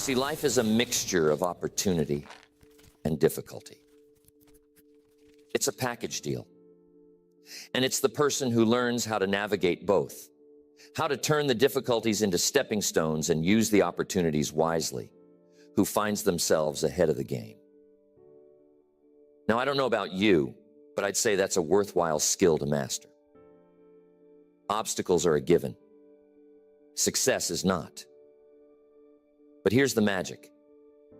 See, life is a mixture of opportunity and difficulty. It's a package deal. And it's the person who learns how to navigate both, how to turn the difficulties into stepping stones and use the opportunities wisely, who finds themselves ahead of the game. Now, I don't know about you, but I'd say that's a worthwhile skill to master. Obstacles are a given. Success is not. But here's the magic.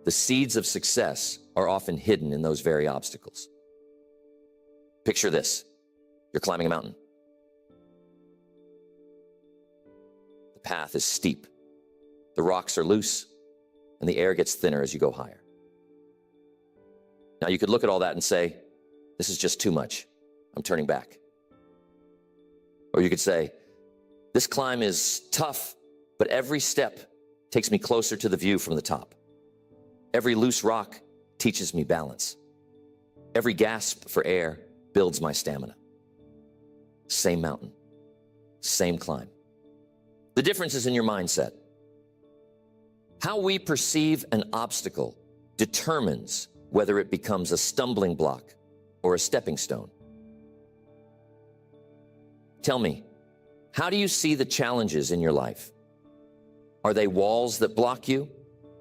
The seeds of success are often hidden in those very obstacles. Picture this. You're climbing a mountain. The path is steep. The rocks are loose, and the air gets thinner as you go higher. Now, you could look at all that and say, this is just too much. I'm turning back. Or you could say, this climb is tough, but every step takes me closer to the view from the top. Every loose rock teaches me balance. Every gasp for air builds my stamina. Same mountain, same climb. The difference is in your mindset. How we perceive an obstacle determines whether it becomes a stumbling block or a stepping stone. Tell me, how do you see the challenges in your life? Are they walls that block you,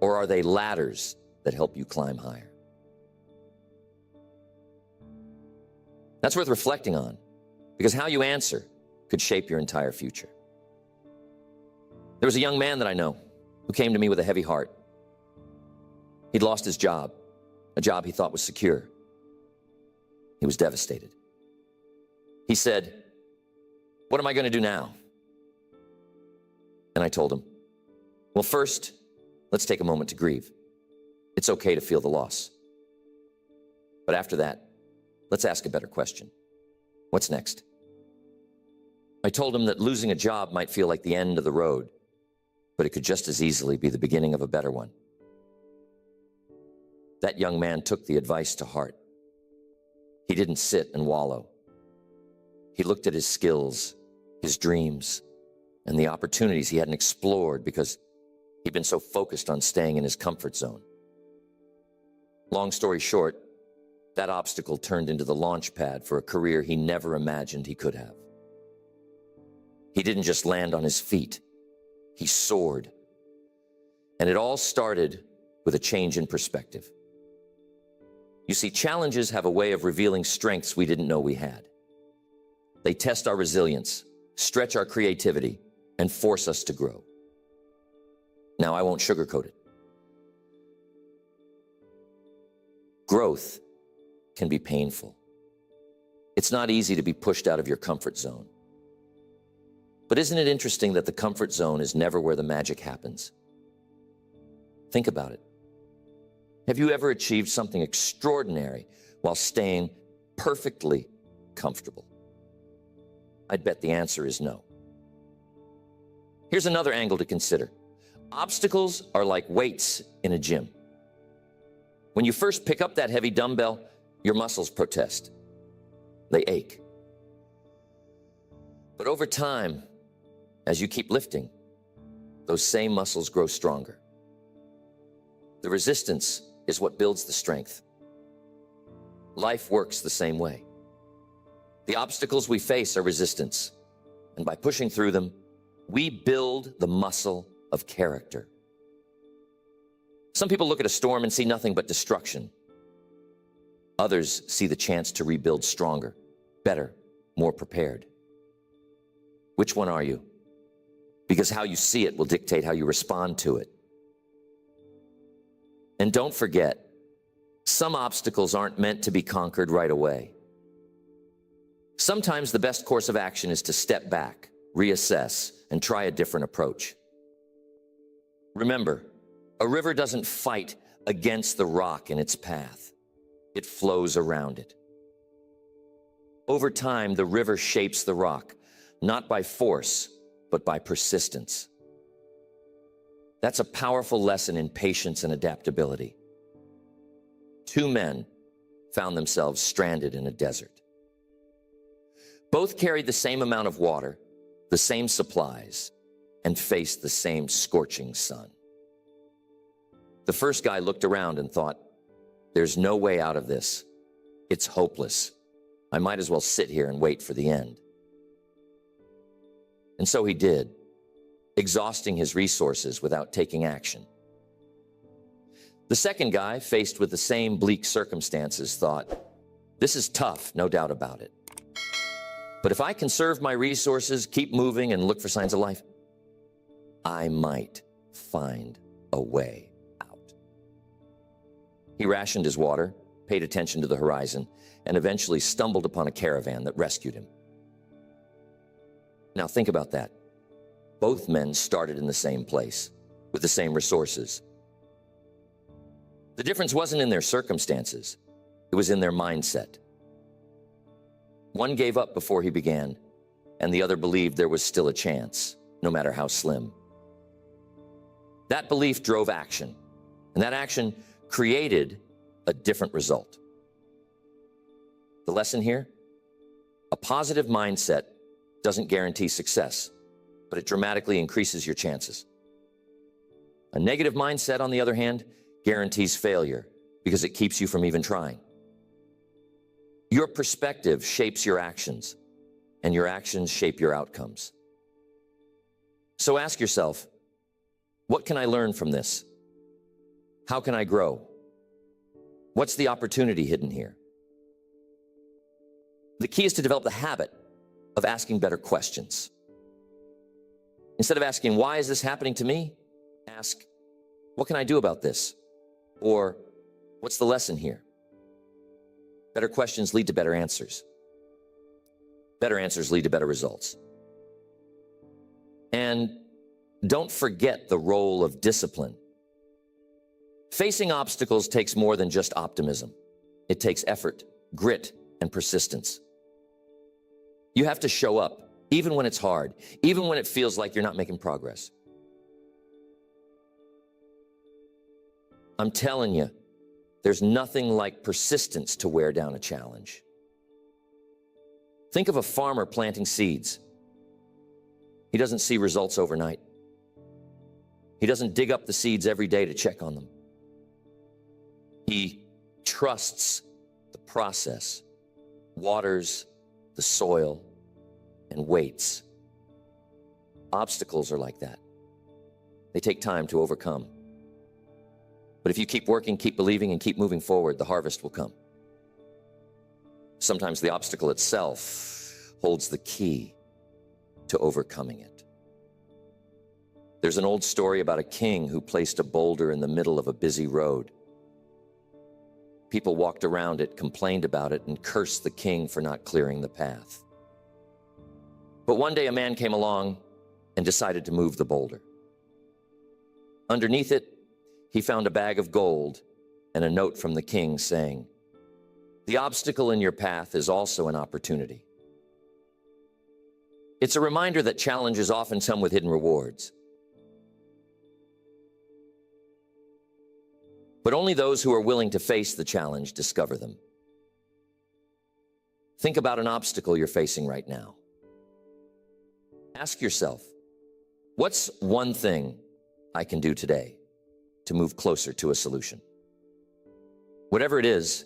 or are they ladders that help you climb higher? That's worth reflecting on, because how you answer could shape your entire future. There was a young man that I know who came to me with a heavy heart. He'd lost his job, a job he thought was secure. He was devastated. He said, "What am I going to do now?" And I told him, well, first, let's take a moment to grieve. It's okay to feel the loss. But after that, let's ask a better question. What's next? I told him that losing a job might feel like the end of the road, but it could just as easily be the beginning of a better one. That young man took the advice to heart. He didn't sit and wallow. He looked at his skills, his dreams, and the opportunities he hadn't explored because he'd been so focused on staying in his comfort zone. Long story short, that obstacle turned into the launch pad for a career he never imagined he could have. He didn't just land on his feet, he soared. And it all started with a change in perspective. You see, challenges have a way of revealing strengths we didn't know we had. They test our resilience, stretch our creativity, and force us to grow. Now, I won't sugarcoat it. Growth can be painful. It's not easy to be pushed out of your comfort zone. But isn't it interesting that the comfort zone is never where the magic happens? Think about it. Have you ever achieved something extraordinary while staying perfectly comfortable? I'd bet the answer is no. Here's another angle to consider. Obstacles are like weights in a gym. When you first pick up that heavy dumbbell, your muscles protest. They ache. But over time, as you keep lifting, those same muscles grow stronger. The resistance is what builds the strength. Life works the same way. The obstacles we face are resistance, and by pushing through them, we build the muscle of character. Some people look at a storm and see nothing but destruction. Others see the chance to rebuild stronger, better, more prepared. Which one are you? Because how you see it will dictate how you respond to it. And don't forget, some obstacles aren't meant to be conquered right away. Sometimes the best course of action is to step back, reassess, and try a different approach. Remember, a river doesn't fight against the rock in its path. It flows around it. Over time, the river shapes the rock, not by force, but by persistence. That's a powerful lesson in patience and adaptability. Two men found themselves stranded in a desert. Both carried the same amount of water, the same supplies, and faced the same scorching sun. The first guy looked around and thought, there's no way out of this. It's hopeless. I might as well sit here and wait for the end. And so he did, exhausting his resources without taking action. The second guy, faced with the same bleak circumstances, thought, this is tough, no doubt about it. But if I conserve my resources, keep moving, and look for signs of life, I might find a way out. He rationed his water, paid attention to the horizon, and eventually stumbled upon a caravan that rescued him. Now think about that. Both men started in the same place, with the same resources. The difference wasn't in their circumstances, it was in their mindset. One gave up before he began, and the other believed there was still a chance, no matter how slim. That belief drove action, and that action created a different result. The lesson here? A positive mindset doesn't guarantee success, but it dramatically increases your chances. A negative mindset, on the other hand, guarantees failure because it keeps you from even trying. Your perspective shapes your actions, and your actions shape your outcomes. So ask yourself, what can I learn from this? How can I grow? What's the opportunity hidden here? The key is to develop the habit of asking better questions. Instead of asking, why is this happening to me? Ask, what can I do about this? Or, what's the lesson here? Better questions lead to better answers. Better answers lead to better results. And don't forget the role of discipline. Facing obstacles takes more than just optimism. It takes effort, grit, and persistence. You have to show up, even when it's hard, even when it feels like you're not making progress. I'm telling you, there's nothing like persistence to wear down a challenge. Think of a farmer planting seeds. He doesn't see results overnight. He doesn't dig up the seeds every day to check on them. He trusts the process, waters the soil, and waits. Obstacles are like that. They take time to overcome. But if you keep working, keep believing, and keep moving forward, the harvest will come. Sometimes the obstacle itself holds the key to overcoming it. There's an old story about a king who placed a boulder in the middle of a busy road. People walked around it, complained about it, and cursed the king for not clearing the path. But one day a man came along and decided to move the boulder. Underneath it, he found a bag of gold and a note from the king saying, "The obstacle in your path is also an opportunity." It's a reminder that challenges often come with hidden rewards. But only those who are willing to face the challenge discover them. Think about an obstacle you're facing right now. Ask yourself, what's one thing I can do today to move closer to a solution? Whatever it is,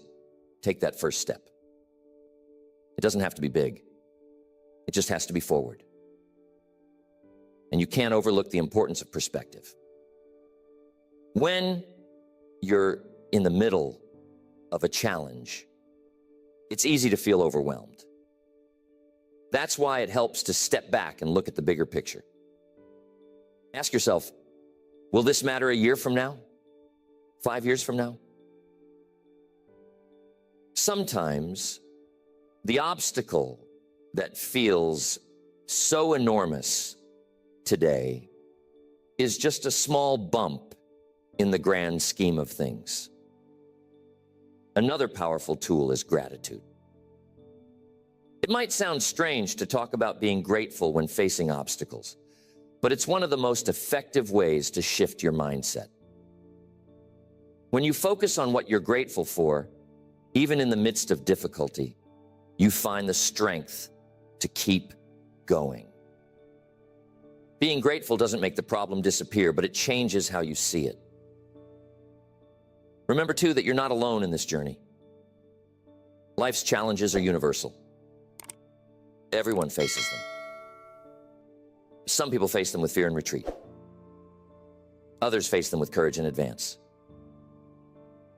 take that first step. It doesn't have to be big. It just has to be forward. And you can't overlook the importance of perspective. When you're in the middle of a challenge, it's easy to feel overwhelmed. That's why it helps to step back and look at the bigger picture. Ask yourself, will this matter a year from now? 5 years from now? Sometimes the obstacle that feels so enormous today is just a small bump in the grand scheme of things. Another powerful tool is gratitude. It might sound strange to talk about being grateful when facing obstacles, but it's one of the most effective ways to shift your mindset. When you focus on what you're grateful for, even in the midst of difficulty, you find the strength to keep going. Being grateful doesn't make the problem disappear, but it changes how you see it. Remember, too, that you're not alone in this journey. Life's challenges are universal. Everyone faces them. Some people face them with fear and retreat. Others face them with courage and advance.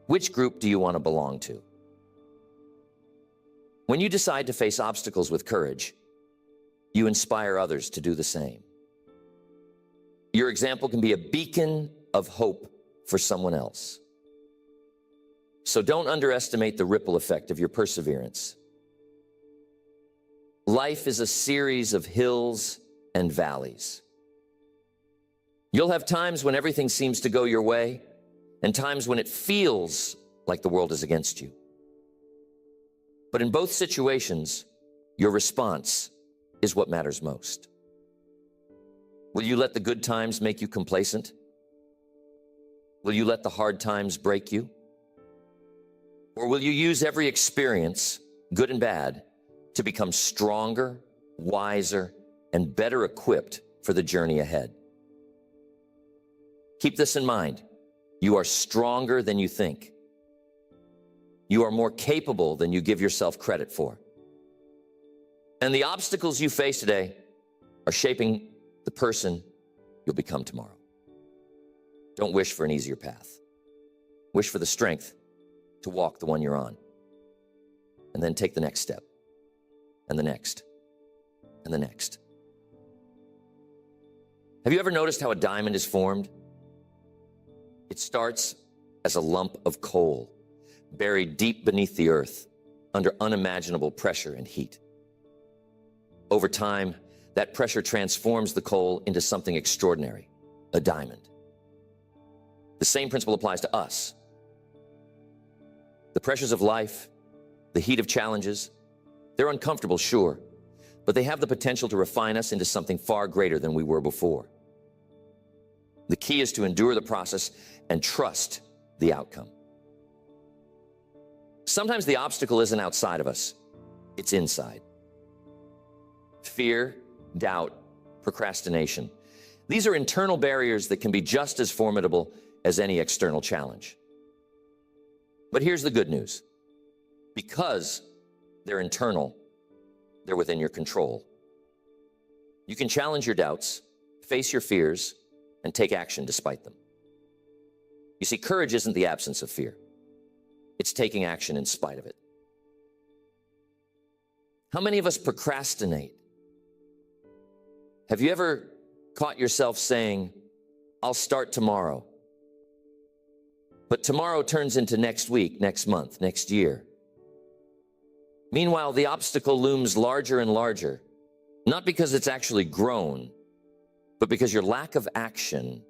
Which group do you want to belong to? When you decide to face obstacles with courage, you inspire others to do the same. Your example can be a beacon of hope for someone else. So don't underestimate the ripple effect of your perseverance. Life is a series of hills and valleys. You'll have times when everything seems to go your way, and times when it feels like the world is against you. But in both situations, your response is what matters most. Will you let the good times make you complacent? Will you let the hard times break you? Or will you use every experience, good and bad, to become stronger, wiser, and better equipped for the journey ahead? Keep this in mind. You are stronger than you think. You are more capable than you give yourself credit for. And the obstacles you face today are shaping the person you'll become tomorrow. Don't wish for an easier path. Wish for the strength to walk the one you're on. And then take the next step, and the next, and the next. Have you ever noticed how a diamond is formed? It starts as a lump of coal, buried deep beneath the earth, under unimaginable pressure and heat. Over time, that pressure transforms the coal into something extraordinary, a diamond. The same principle applies to us. The pressures of life, the heat of challenges, they're uncomfortable, sure, but they have the potential to refine us into something far greater than we were before. The key is to endure the process and trust the outcome. Sometimes the obstacle isn't outside of us, it's inside. Fear, doubt, procrastination. These are internal barriers that can be just as formidable as any external challenge. But here's the good news. Because they're internal, they're within your control. You can challenge your doubts, face your fears, and take action despite them. You see, courage isn't the absence of fear. It's taking action in spite of it. How many of us procrastinate? Have you ever caught yourself saying, I'll start tomorrow? But tomorrow turns into next week, next month, next year. Meanwhile, the obstacle looms larger and larger, not because it's actually grown, but because your lack of action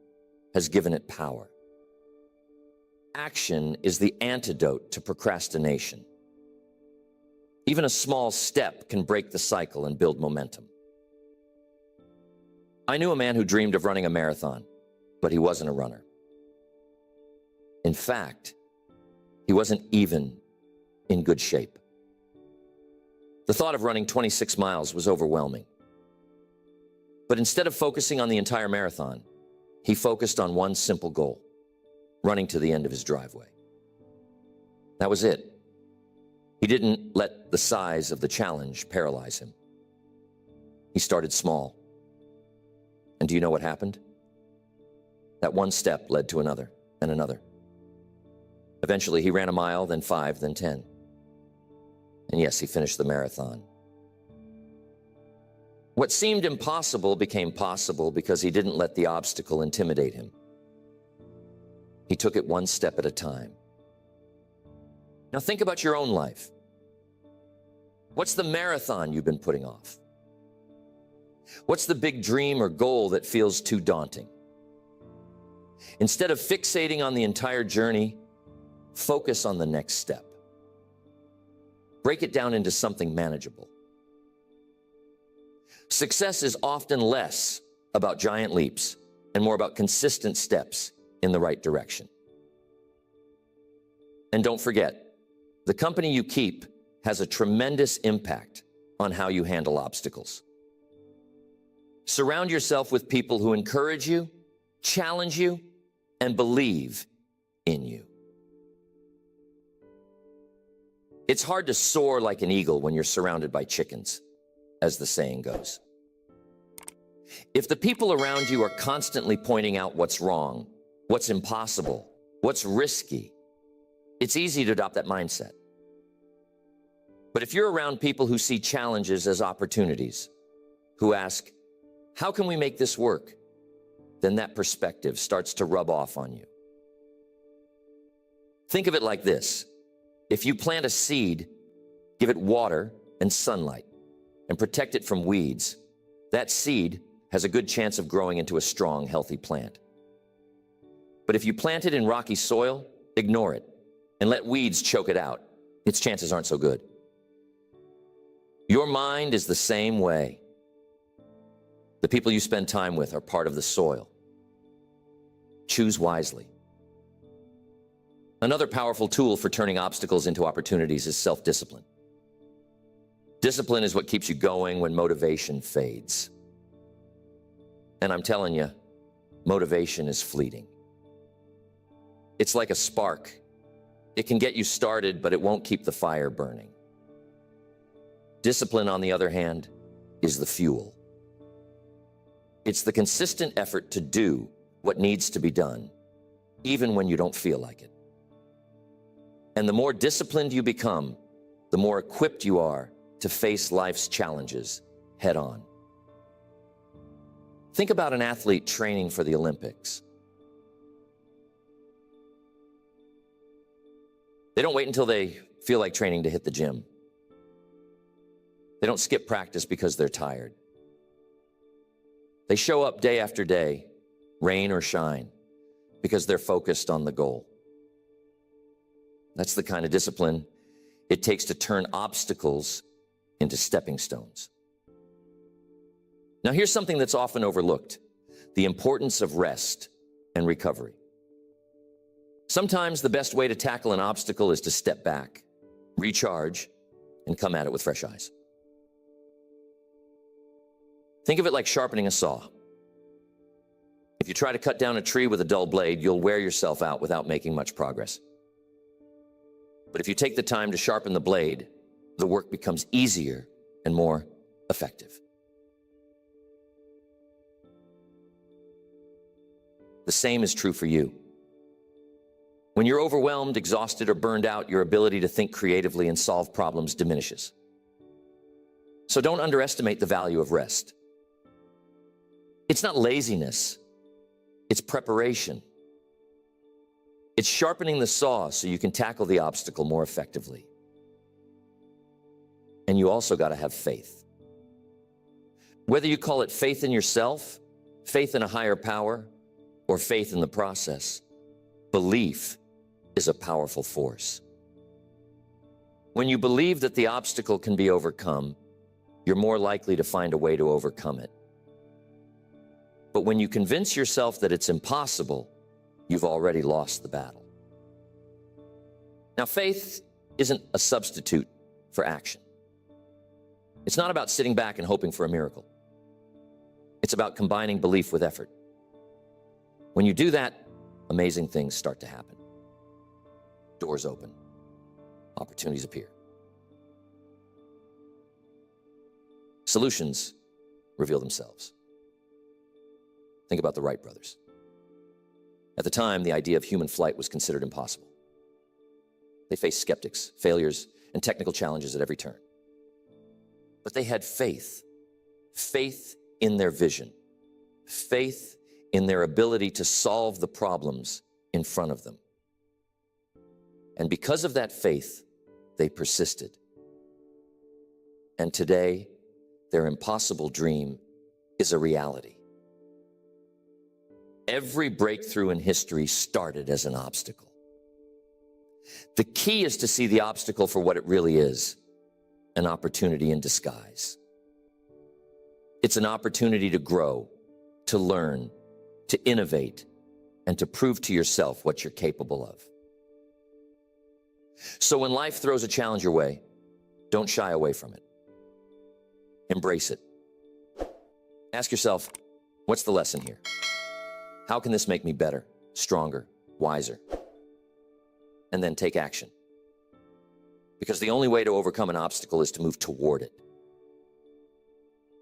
has given it power. Action is the antidote to procrastination. Even a small step can break the cycle and build momentum. I knew a man who dreamed of running a marathon, but he wasn't a runner. In fact, he wasn't even in good shape. The thought of running 26 miles was overwhelming. But instead of focusing on the entire marathon, he focused on one simple goal: running to the end of his driveway. That was it. He didn't let the size of the challenge paralyze him. He started small. And do you know what happened? That one step led to another and another. Eventually, he ran a mile, then 5, then 10. And yes, he finished the marathon. What seemed impossible became possible because he didn't let the obstacle intimidate him. He took it one step at a time. Now think about your own life. What's the marathon you've been putting off? What's the big dream or goal that feels too daunting? Instead of fixating on the entire journey, focus on the next step. Break it down into something manageable. Success is often less about giant leaps and more about consistent steps in the right direction. And don't forget, the company you keep has a tremendous impact on how you handle obstacles. Surround yourself with people who encourage you, challenge you, and believe in you. It's hard to soar like an eagle when you're surrounded by chickens, as the saying goes. If the people around you are constantly pointing out what's wrong, what's impossible, what's risky, it's easy to adopt that mindset. But if you're around people who see challenges as opportunities, who ask, how can we make this work? Then that perspective starts to rub off on you. Think of it like this. If you plant a seed, give it water and sunlight, and protect it from weeds, that seed has a good chance of growing into a strong, healthy plant. But if you plant it in rocky soil, ignore it, and let weeds choke it out, its chances aren't so good. Your mind is the same way. The people you spend time with are part of the soil. Choose wisely. Another powerful tool for turning obstacles into opportunities is self-discipline. Discipline is what keeps you going when motivation fades. And I'm telling you, motivation is fleeting. It's like a spark. It can get you started, but it won't keep the fire burning. Discipline, on the other hand, is the fuel. It's the consistent effort to do what needs to be done, even when you don't feel like it. And the more disciplined you become, the more equipped you are to face life's challenges head on. Think about an athlete training for the Olympics. They don't wait until they feel like training to hit the gym. They don't skip practice because they're tired. They show up day after day, rain or shine, because they're focused on the goal. That's the kind of discipline it takes to turn obstacles into stepping stones. Now, here's something that's often overlooked: the importance of rest and recovery. Sometimes the best way to tackle an obstacle is to step back, recharge, and come at it with fresh eyes. Think of it like sharpening a saw. If you try to cut down a tree with a dull blade, you'll wear yourself out without making much progress. But if you take the time to sharpen the blade, the work becomes easier and more effective. The same is true for you. When you're overwhelmed, exhausted, or burned out, your ability to think creatively and solve problems diminishes. So don't underestimate the value of rest. It's not laziness, it's preparation. It's sharpening the saw so you can tackle the obstacle more effectively. And you also got to have faith. Whether you call it faith in yourself, faith in a higher power, or faith in the process, belief is a powerful force. When you believe that the obstacle can be overcome, you're more likely to find a way to overcome it. But when you convince yourself that it's impossible, you've already lost the battle. Now, faith isn't a substitute for action. It's not about sitting back and hoping for a miracle. It's about combining belief with effort. When you do that, amazing things start to happen. Doors open, opportunities appear. Solutions reveal themselves. Think about the Wright brothers. At the time, the idea of human flight was considered impossible. They faced skeptics, failures, and technical challenges at every turn. But they had faith in their vision, faith in their ability to solve the problems in front of them. And because of that faith, they persisted. And today, their impossible dream is a reality. Every breakthrough in history started as an obstacle. The key is to see the obstacle for what it really is, an opportunity in disguise. It's an opportunity to grow, to learn, to innovate, and to prove to yourself what you're capable of. So when life throws a challenge your way, don't shy away from it. Embrace it. Ask yourself, what's the lesson here? How can this make me better, stronger, wiser? And then take action. because the only way to overcome an obstacle is to move toward it.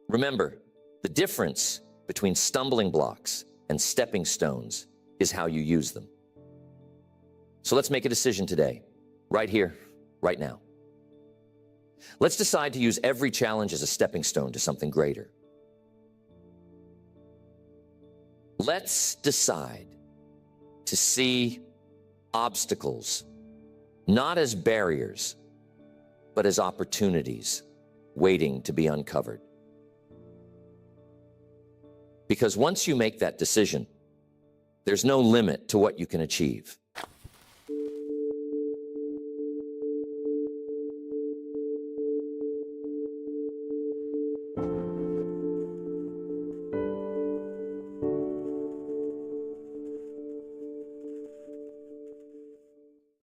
Remember, the difference between stumbling blocks and stepping stones is how you use them. So let's make a decision today, right here, right now. Let's decide to use every challenge as a stepping stone to something greater. Let's decide to see obstacles not as barriers, but as opportunities waiting to be uncovered. Because once you make that decision, there's no limit to what you can achieve.